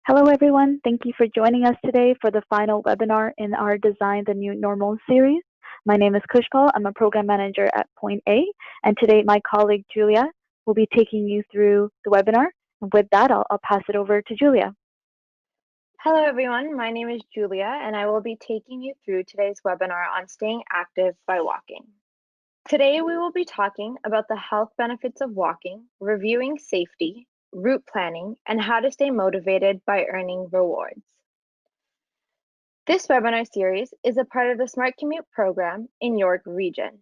Hello, everyone. Thank you for joining us today for the final webinar in our Design the New Normal series. My name is Kushpal. I'm a program manager at Point A, and today my colleague Julia will be taking you through the webinar. And with that, I'll pass it over to Julia. Hello everyone, my name is Julia and I will be taking you through today's webinar on staying active by walking. Today we will be talking about the health benefits of walking, reviewing safety, route planning, and how to stay motivated by earning rewards. This webinar series is a part of the Smart Commute program in York Region.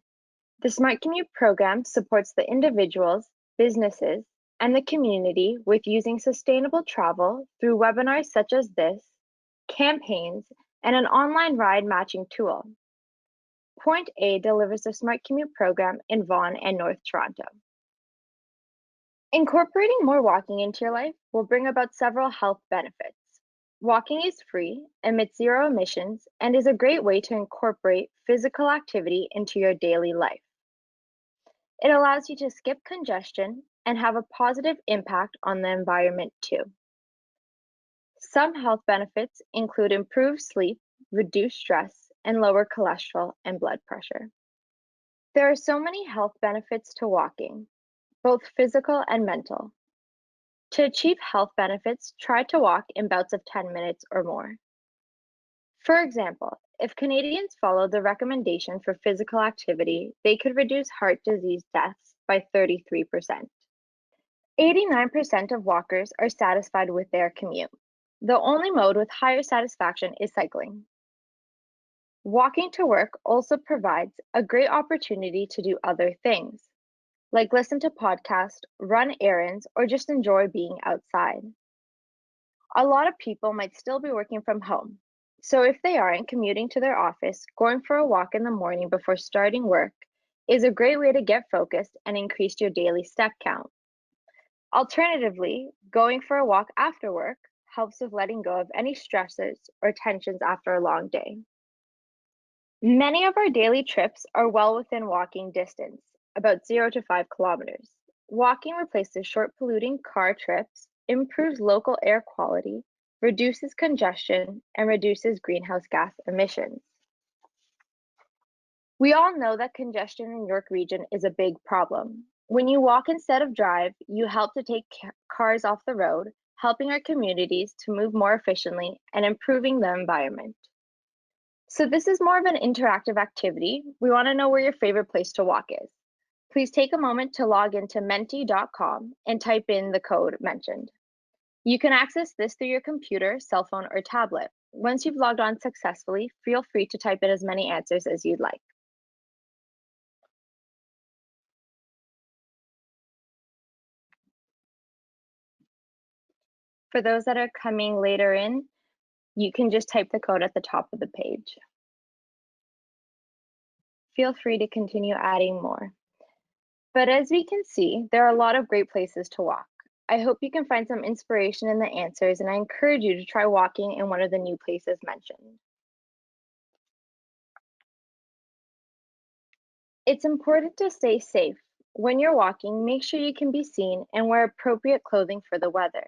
The Smart Commute program supports the individuals, businesses, and the community with using sustainable travel through webinars such as this, campaigns, and an online ride matching tool. Point A delivers the Smart Commute program in Vaughan and North Toronto. Incorporating more walking into your life will bring about several health benefits. Walking is free, emits zero emissions, and is a great way to incorporate physical activity into your daily life. It allows you to skip congestion and have a positive impact on the environment too. Some health benefits include improved sleep, reduced stress, and lower cholesterol and blood pressure. There are so many health benefits to walking, both physical and mental. To achieve health benefits, try to walk in bouts of 10 minutes or more. For example, if Canadians followed the recommendation for physical activity, they could reduce heart disease deaths by 33%. 89% of walkers are satisfied with their commute. The only mode with higher satisfaction is cycling. Walking to work also provides a great opportunity to do other things, like listen to podcasts, run errands, or just enjoy being outside. A lot of people might still be working from home, so if they aren't commuting to their office, going for a walk in the morning before starting work is a great way to get focused and increase your daily step count. Alternatively, going for a walk after work helps with letting go of any stresses or tensions after a long day. Many of our daily trips are well within walking distance, about 0 to 5 kilometers. Walking replaces short polluting car trips, improves local air quality, reduces congestion, and reduces greenhouse gas emissions. We all know that congestion in York Region is a big problem. When you walk instead of drive, you help to take cars off the road, helping our communities to move more efficiently and improving the environment. So this is more of an interactive activity. We want to know where your favorite place to walk is. Please take a moment to log into menti.com and type in the code mentioned. You can access this through your computer, cell phone, or tablet. Once you've logged on successfully, feel free to type in as many answers as you'd like. For those that are coming later in, you can just type the code at the top of the page. Feel free to continue adding more. But as we can see, there are a lot of great places to walk. I hope you can find some inspiration in the answers, and I encourage you to try walking in one of the new places mentioned. It's important to stay safe. When you're walking, make sure you can be seen and wear appropriate clothing for the weather.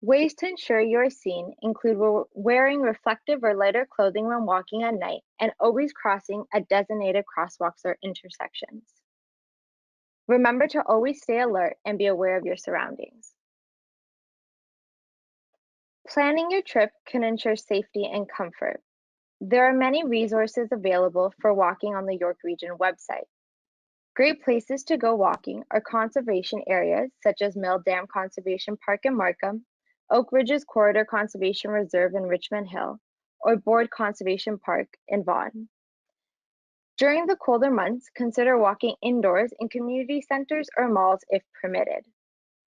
Ways to ensure you're seen include wearing reflective or lighter clothing when walking at night and always crossing at designated crosswalks or intersections. Remember to always stay alert and be aware of your surroundings. Planning your trip can ensure safety and comfort. There are many resources available for walking on the York Region website. Great places to go walking are conservation areas such as Mill Dam Conservation Park in Markham, Oak Ridges Corridor Conservation Reserve in Richmond Hill, or Board Conservation Park in Vaughan. During the colder months, consider walking indoors in community centers or malls if permitted.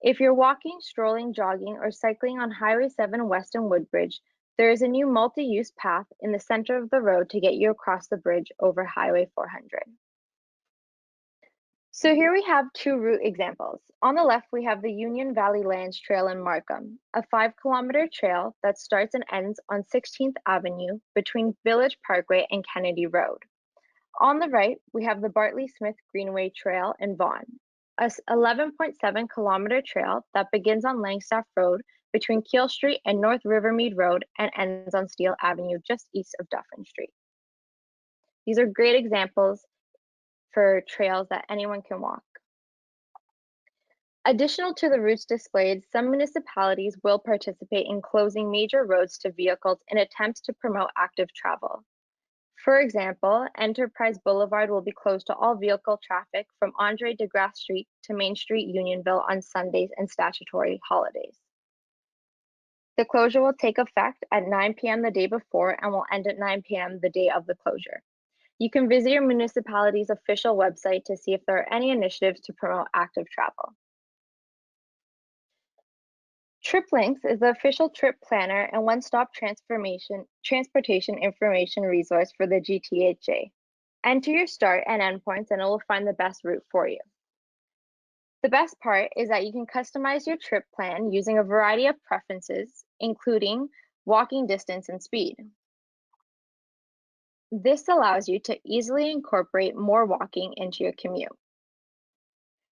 If you're walking, strolling, jogging, or cycling on Highway 7 West and Woodbridge, there is a new multi-use path in the center of the road to get you across the bridge over Highway 400. So here we have two route examples. On the left, we have the Union Valley Lands Trail in Markham, a 5-kilometer trail that starts and ends on 16th Avenue between Village Parkway and Kennedy Road. On the right, we have the Bartley Smith Greenway Trail in Vaughan, a 11.7-kilometer trail that begins on Langstaff Road between Keele Street and North Rivermead Road and ends on Steele Avenue just east of Dufferin Street. These are great examples for trails that anyone can walk. Additional to the routes displayed, some municipalities will participate in closing major roads to vehicles in attempts to promote active travel. For example, Enterprise Boulevard will be closed to all vehicle traffic from Andre de Grasse Street to Main Street, Unionville on Sundays and statutory holidays. The closure will take effect at 9 p.m. the day before and will end at 9 p.m. the day of the closure. You can visit your municipality's official website to see if there are any initiatives to promote active travel. TripLinks is the official trip planner and one-stop transportation information resource for the GTHA. Enter your start and end points and it will find the best route for you. The best part is that you can customize your trip plan using a variety of preferences, including walking distance and speed. This allows you to easily incorporate more walking into your commute.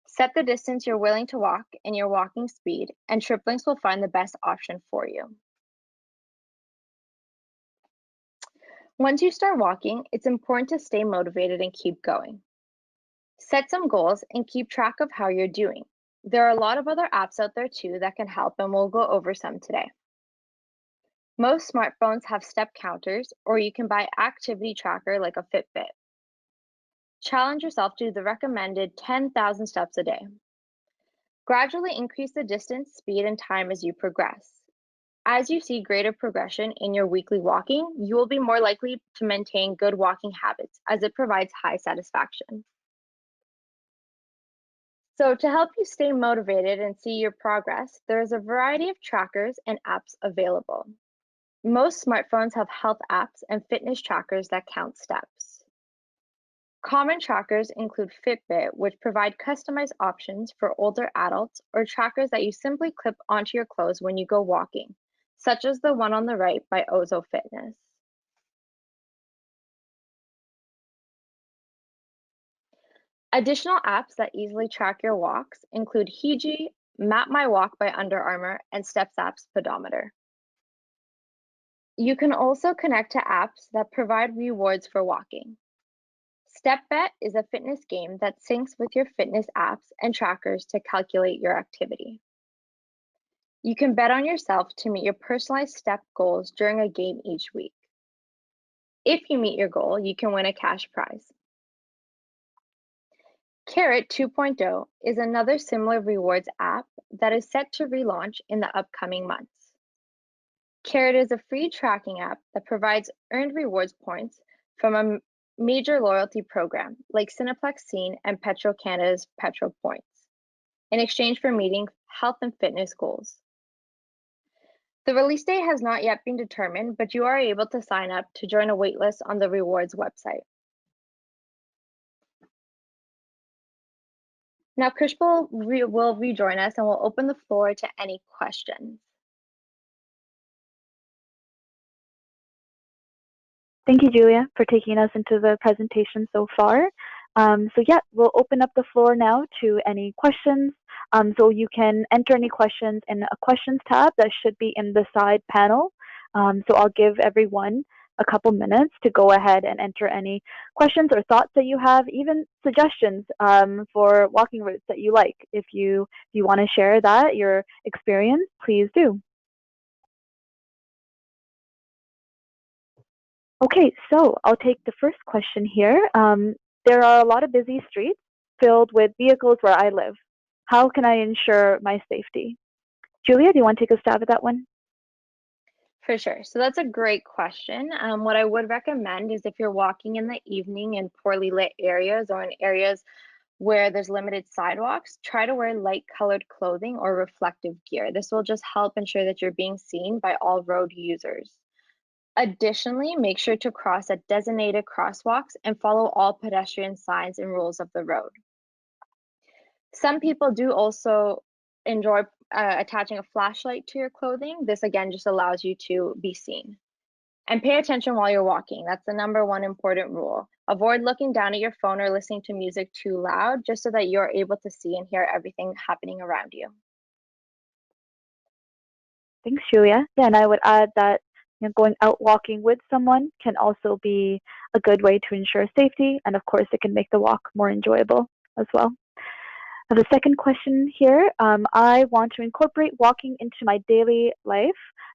Set the distance you're willing to walk and your walking speed, and TripLinks will find the best option for you. Once you start walking, it's important to stay motivated and keep going. Set some goals and keep track of how you're doing. There are a lot of other apps out there too that can help, and we'll go over some today. Most smartphones have step counters, or you can buy activity tracker like a Fitbit. Challenge yourself to do the recommended 10,000 steps a day. Gradually increase the distance, speed, and time as you progress. As you see greater progression in your weekly walking, you will be more likely to maintain good walking habits as it provides high satisfaction. So to help you stay motivated and see your progress, there is a variety of trackers and apps available. Most smartphones have health apps and fitness trackers that count steps. Common trackers include Fitbit, which provide customized options for older adults, or trackers that you simply clip onto your clothes when you go walking, such as the one on the right by Ozo Fitness. Additional apps that easily track your walks include Hiji, Map My Walk by Under Armour, and Steps App's Pedometer. You can also connect to apps that provide rewards for walking. StepBet is a fitness game that syncs with your fitness apps and trackers to calculate your activity. You can bet on yourself to meet your personalized step goals during a game each week. If you meet your goal, you can win a cash prize. Carrot 2.0 is another similar rewards app that is set to relaunch in the upcoming months. Carrot is a free tracking app that provides earned rewards points from a major loyalty program like Cineplex Scene and Petro-Canada's Petro Points in exchange for meeting health and fitness goals. The release date has not yet been determined, but you are able to sign up to join a waitlist on the rewards website. Now, Krishpal will rejoin us and we'll open the floor to any questions. Thank you, Julia, for taking us into the presentation so far. So yeah, we'll open up the floor now to any questions. So you can enter any questions in a questions tab that should be in the side panel. So I'll give everyone a couple minutes to go ahead and enter any questions or thoughts that you have, even suggestions for walking routes that you like. If you want to share that, your experience, please do. Okay, so I'll take the first question here. There are a lot of busy streets filled with vehicles where I live. How can I ensure my safety? Julia, do you want to take a stab at that one? For sure. So that's a great question. What I would recommend is if you're walking in the evening in poorly lit areas or in areas where there's limited sidewalks, try to wear light colored clothing or reflective gear. This will just help ensure that you're being seen by all road users. Additionally, make sure to cross at designated crosswalks and follow all pedestrian signs and rules of the road. Some people do also enjoy attaching a flashlight to your clothing. This again just allows you to be seen. And pay attention while you're walking. That's the number one important rule. Avoid looking down at your phone or listening to music too loud, just so that you're able to see and hear everything happening around you. Thanks, Julia. Yeah, and I would add that going out walking with someone can also be a good way to ensure safety, and of course, it can make the walk more enjoyable as well. The second question here, I want to incorporate walking into my daily life,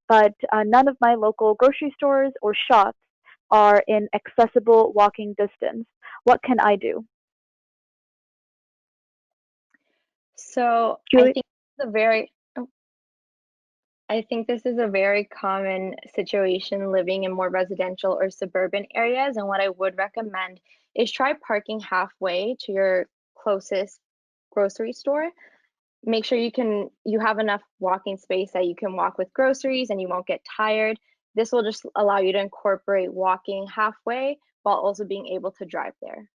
but none of my local grocery stores or shops are in accessible walking distance. What can I do? So I Julie? think it's a very I think this is a very common situation living in more residential or suburban areas. And what I would recommend is try parking halfway to your closest grocery store. Make sure you have enough walking space that you can walk with groceries and you won't get tired. This will just allow you to incorporate walking halfway while also being able to drive there.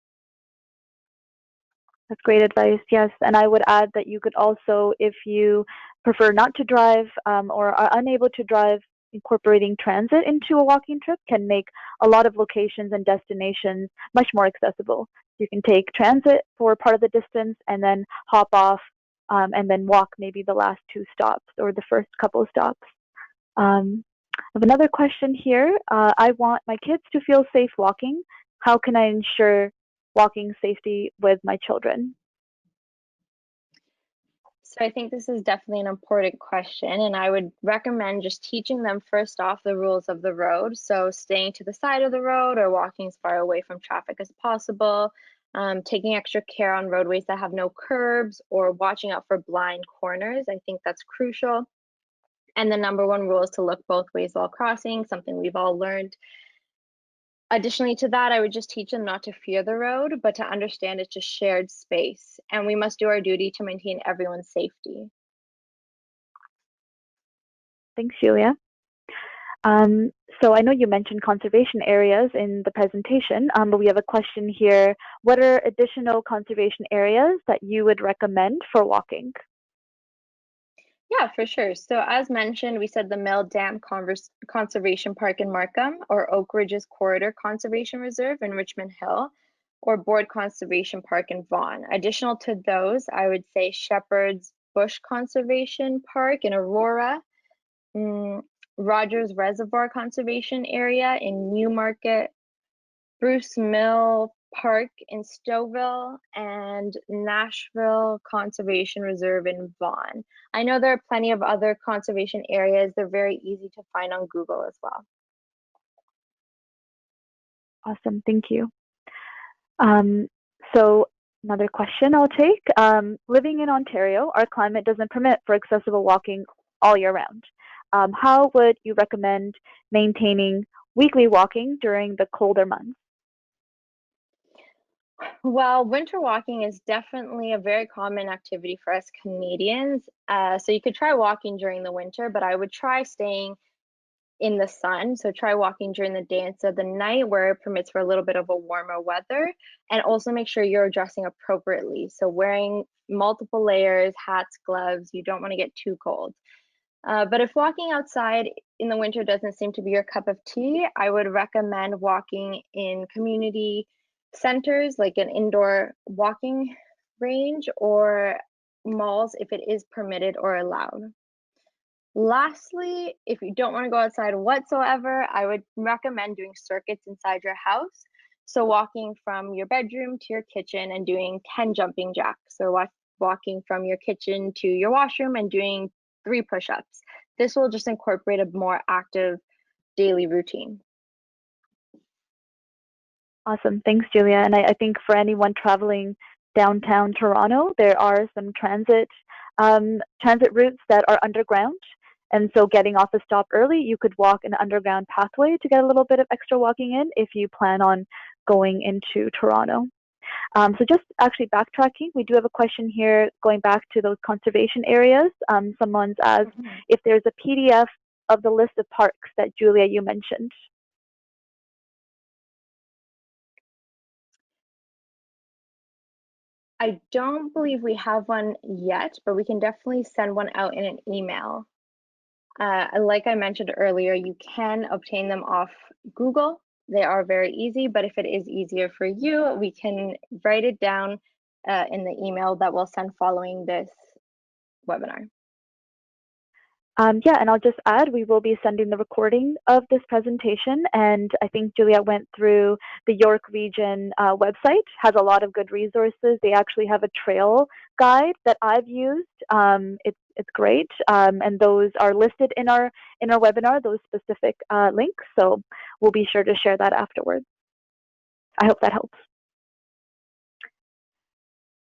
That's great advice, yes. And I would add that you could also, if you prefer not to drive or are unable to drive, incorporating transit into a walking trip can make a lot of locations and destinations much more accessible. You can take transit for part of the distance and then hop off and then walk maybe the last two stops or the first couple of stops. I have another question here. I want my kids to feel safe walking. How can I ensure walking safety with my children? So I think this is definitely an important question, and I would recommend just teaching them first off the rules of the road. So staying to the side of the road or walking as far away from traffic as possible, taking extra care on roadways that have no curbs or watching out for blind corners. I think that's crucial. And the number one rule is to look both ways while crossing, something we've all learned. Additionally to that, I would just teach them not to fear the road, but to understand it's just shared space, and we must do our duty to maintain everyone's safety. Thanks, Julia. Um, so I know you mentioned conservation areas in the presentation, but we have a question here. What are additional conservation areas that you would recommend for walking? Yeah, for sure. So as mentioned, we said the Mill Dam Conservation Park in Markham, or Oak Ridges Corridor Conservation Reserve in Richmond Hill, or Board Conservation Park in Vaughan. Additional to those, I would say Shepherd's Bush Conservation Park in Aurora, mm, Rogers Reservoir Conservation Area in Newmarket, Bruce Mill Park in Stouffville, and Nashville Conservation Reserve in Vaughan. I know there are plenty of other conservation areas. They're very easy to find on Google as well. Awesome, thank you. Um, so another question I'll take. Living in Ontario, our climate doesn't permit for accessible walking all year round. How would you recommend maintaining weekly walking during the colder months? Well, winter walking is definitely a very common activity for us Canadians. So you could try walking during the winter, but I would try staying in the sun. So try walking during the day instead of the night where it permits for a little bit of a warmer weather. And also make sure you're dressing appropriately. So wearing multiple layers, hats, gloves, you don't want to get too cold. But if walking outside in the winter doesn't seem to be your cup of tea, I would recommend walking in community centers like an indoor walking range or malls if it is permitted or allowed. Lastly, if you don't want to go outside whatsoever, I would recommend doing circuits inside your house. So walking from your bedroom to your kitchen and doing 10 jumping jacks, or walking from your kitchen to your washroom and doing 3 push-ups. This will just incorporate a more active daily routine. Awesome. Thanks, Julia. And I think for anyone traveling downtown Toronto, there are some transit routes that are underground. And so getting off the stop early, you could walk an underground pathway to get a little bit of extra walking in if you plan on going into Toronto. So just actually backtracking, we do have a question here going back to those conservation areas. Someone's asked if there's a PDF of the list of parks that Julia, you mentioned. I don't believe we have one yet, but we can definitely send one out in an email. Like I mentioned earlier, you can obtain them off Google. They are very easy, but if it is easier for you, we can write it down in the email that we'll send following this webinar. Yeah, and I'll just add, we will be sending the recording of this presentation, and I think Julia went through the York Region website, has a lot of good resources. They actually have a trail guide that I've used. It's great, and those are listed in our webinar, those specific links. So we'll be sure to share that afterwards. I hope that helps.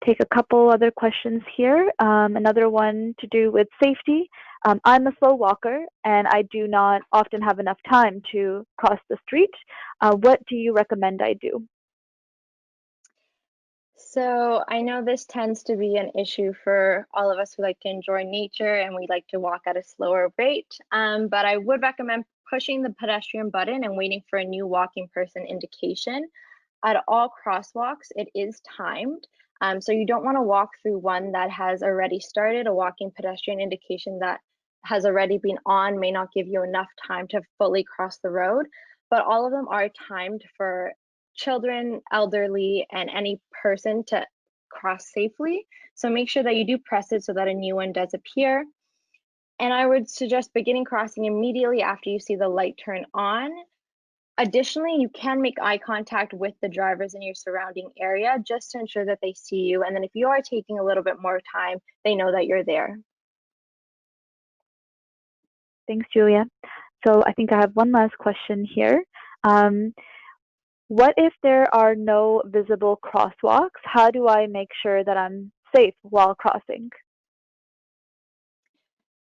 Take a couple other questions here. Another one to do with safety. I'm a slow walker and I do not often have enough time to cross the street. What do you recommend I do? So I know this tends to be an issue for all of us who like to enjoy nature and we like to walk at a slower rate. But I would recommend pushing the pedestrian button and waiting for a new walking person indication. At all crosswalks, it is timed. So you don't want to walk through one that has already started. A walking pedestrian indication that has already been on may not give you enough time to fully cross the road, but all of them are timed for children, elderly, and any person to cross safely. So make sure that you do press it so that a new one does appear. And I would suggest beginning crossing immediately after you see the light turn on. Additionally, you can make eye contact with the drivers in your surrounding area just to ensure that they see you. And then if you are taking a little bit more time, they know that you're there. Thanks, Julia. So I think I have one last question here. What if there are no visible crosswalks? How do I make sure that I'm safe while crossing?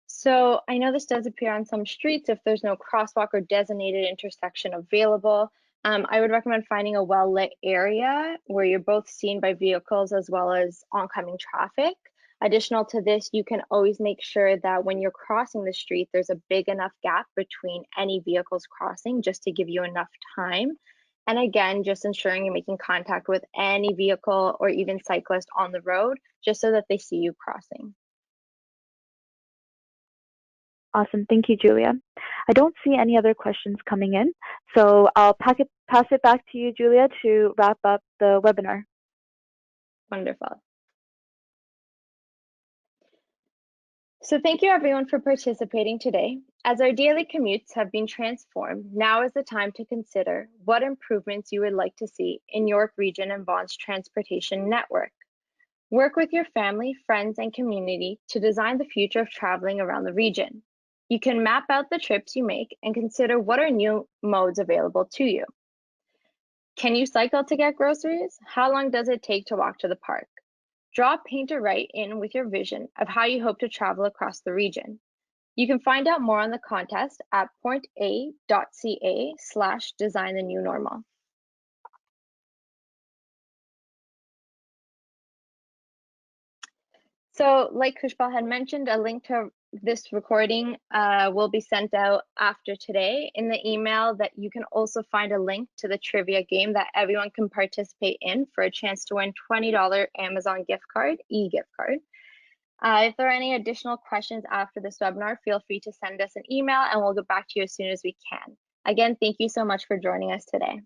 So I know this does appear on some streets if there's no crosswalk or designated intersection available. I would recommend finding a well-lit area where you're both seen by vehicles as well as oncoming traffic. Additional to this, you can always make sure that when you're crossing the street, there's a big enough gap between any vehicles crossing just to give you enough time. And again, just ensuring you're making contact with any vehicle or even cyclist on the road, just so that they see you crossing. Awesome. Thank you, Julia. I don't see any other questions coming in, so I'll pass it back to you, Julia, to wrap up the webinar. Wonderful. So thank you everyone for participating today. As our daily commutes have been transformed, now is the time to consider what improvements you would like to see in York Region and Vaughan's transportation network. Work with your family, friends, and community to design the future of traveling around the region. You can map out the trips you make and consider what are new modes available to you. Can you cycle to get groceries? How long does it take to walk to the park? Draw, paint, or write in with your vision of how you hope to travel across the region. You can find out more on the contest at pointa.ca/design the new normal. So like Kushpal had mentioned, a link to this recording will be sent out after today in the email. That you can also find a link to the trivia game that everyone can participate in for a chance to win $20 Amazon gift card, e-gift card. If there are any additional questions after this webinar, feel free to send us an email and we'll get back to you as soon as we can. Again, thank you so much for joining us today.